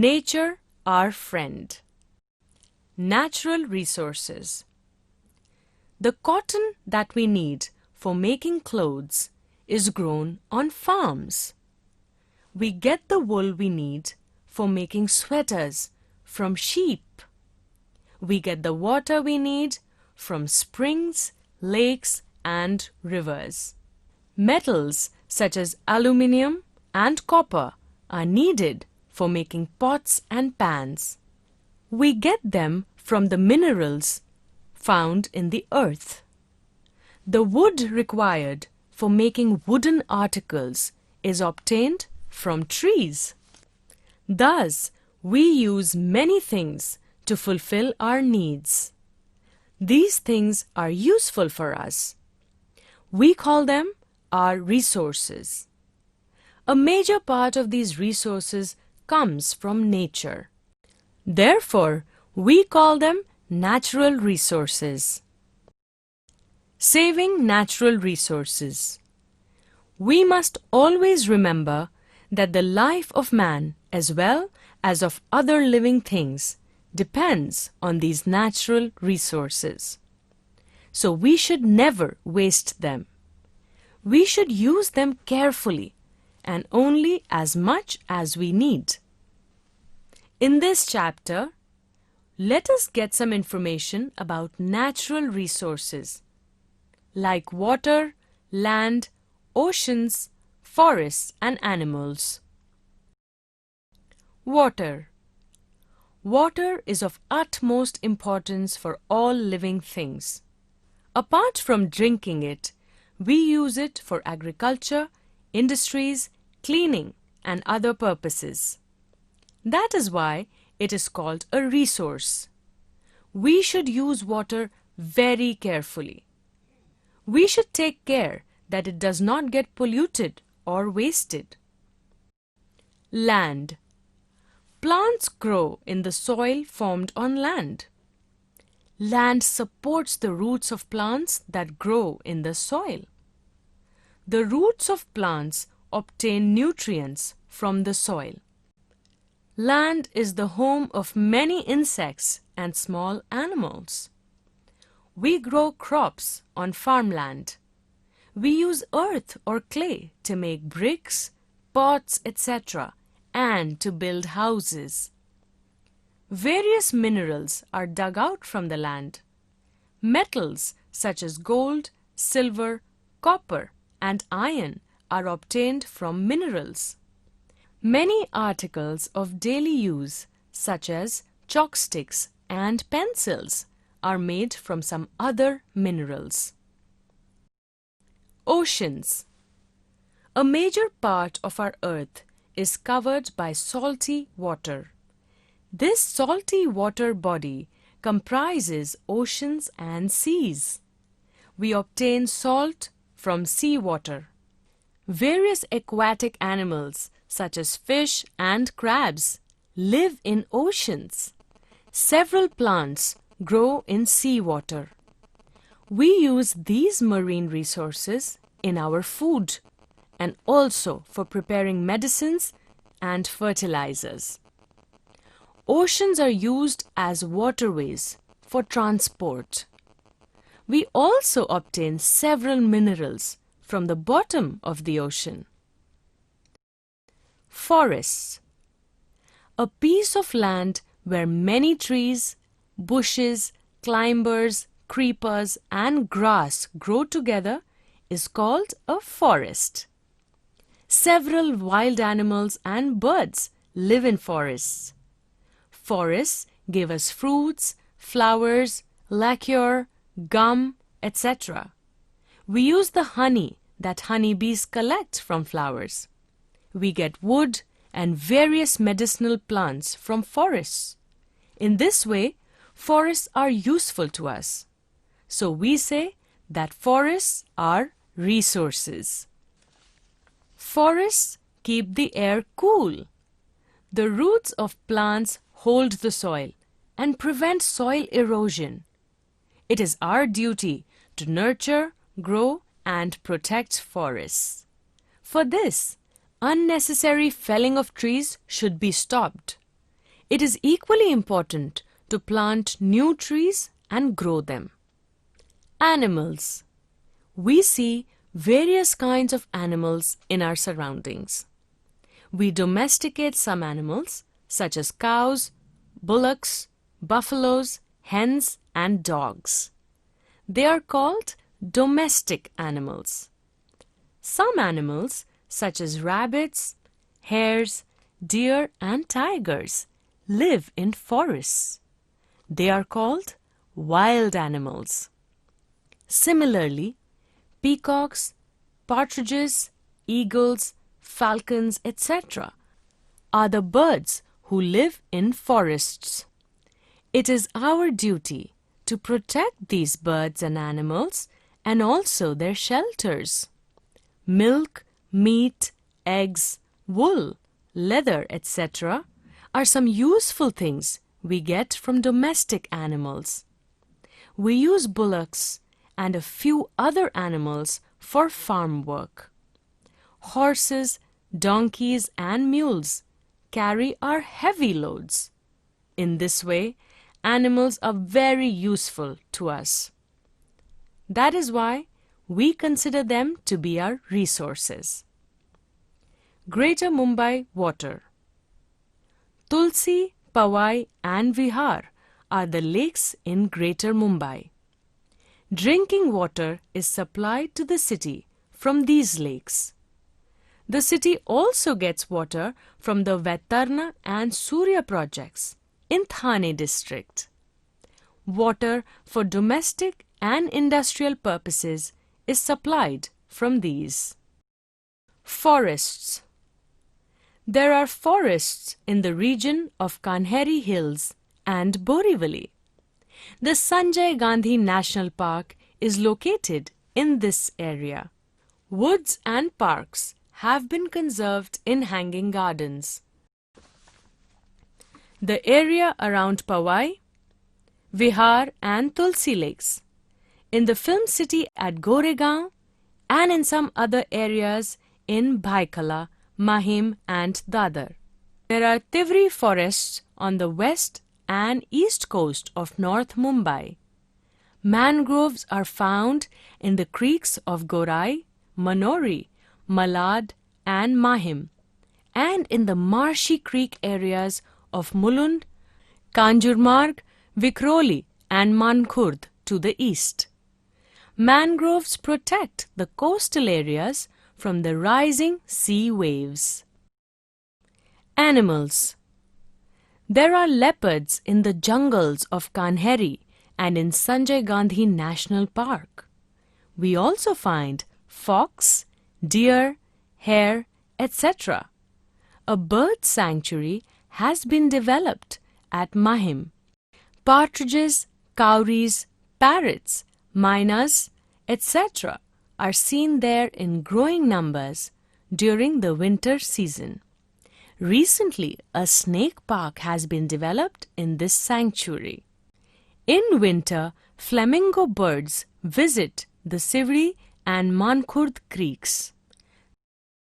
Nature, our friend. Natural resources. The cotton that we need for making clothes is grown on farms. We get the wool we need for making sweaters from sheep. We get the water we need from springs, lakes, and rivers. Metals such as aluminium and copper are needed for making pots and pans. We get them from the minerals found in the earth. The wood required for making wooden articles is obtained from trees. Thus, we use many things to fulfill our needs. These things are useful for us. We call them our resources. A major part of these resources comes from nature. Therefore, we call them natural resources. Saving natural resources. We must always remember that the life of man as well as of other living things depends on these natural resources. So we should never waste them. We should use them carefully and only as much as we need. In this chapter, let us get some information about natural resources like water, land, oceans, forests, and animals. Water. Water is of utmost importance for all living things. Apart from drinking it, we use it for agriculture, industries, cleaning, and other purposes. That is why it is called a resource. We should use water very carefully. We should take care that it does not get polluted or wasted. Land. Plants grow in the soil formed on land. Land supports the roots of plants that grow in the soil. The roots of plants obtain nutrients from the soil. Land is the home of many insects and small animals. We grow crops on farmland. We use earth or clay to make bricks, pots, etc., and to build houses. Various minerals are dug out from the land. Metals such as gold, silver, copper, and iron are obtained from minerals. Many articles of daily use, such as chalk sticks and pencils, are made from some other minerals. Oceans. A major part of our earth is covered by salty water. This salty water body comprises oceans and seas. We obtain salt from seawater. Various aquatic animals such as fish and crabs live in oceans. Several plants grow in seawater. We use these marine resources in our food and also for preparing medicines and fertilizers. Oceans are used as waterways for transport. We also obtain several minerals from the bottom of the ocean. Forests. A piece of land where many trees, bushes, climbers, creepers, and grass grow together is called a forest. Several wild animals and birds live in forests. Forests give us fruits, flowers, lacquer, gum, etc. We use the honey that honeybees collect from flowers. We get wood and various medicinal plants from forests. In this way, forests are useful to us. So we say that forests are resources. Forests keep the air cool. The roots of plants hold the soil and prevent soil erosion. It is our duty to nurture, grow, and protect forests. For this, unnecessary felling of trees should be stopped. It is equally important to plant new trees and grow them. Animals. We see various kinds of animals in our surroundings. We domesticate some animals such as cows, bullocks, buffaloes, hens, and dogs. They are called domestic animals. Some animals such as rabbits, hares, deer, and tigers live in forests. They are called wild animals. Similarly, peacocks, partridges, eagles, falcons, etc. are the birds who live in forests. It is our duty to protect these birds and animals and also their shelters. Milk, meat, eggs, wool, leather, etc. are some useful things we get from domestic animals. We use bullocks and a few other animals for farm work. Horses, donkeys, and mules carry our heavy loads. In this way, animals are very useful to us. That is why we consider them to be our resources. Greater Mumbai water. Tulsi, Powai, and Vihar are the lakes in Greater Mumbai. Drinking water is supplied to the city from these lakes. The city also gets water from the Vaitarna and Surya projects in Thane district. Water for domestic and industrial purposes is supplied from these. Forests. There are forests in the region of Kanheri Hills and Borivali. The Sanjay Gandhi National Park is located in this area. Woods and parks have been conserved in hanging gardens. The area around Powai, Vihar and Tulsi lakes, in the film city at Goregaon, and in some other areas in Bhaikala, Mahim and Dadar. There are Tivri forests on the west and east coast of North Mumbai. Mangroves are found in the creeks of Gorai, Manori, Malad and Mahim, and in the marshy creek areas of Mulund, Kanjurmarg, Vikhroli and Mankhurd to the east. Mangroves protect the coastal areas from the rising sea waves. Animals. There are leopards in the jungles of Kanheri and in Sanjay Gandhi National Park. We also find fox, deer, hare, etc. A bird sanctuary has been developed at Mahim. Partridges, cowries, parrots, mynas, etc. are seen there in growing numbers during the winter season. Recently, a snake park has been developed in this sanctuary. In winter, flamingo birds visit the Sivri and Mankhurd creeks.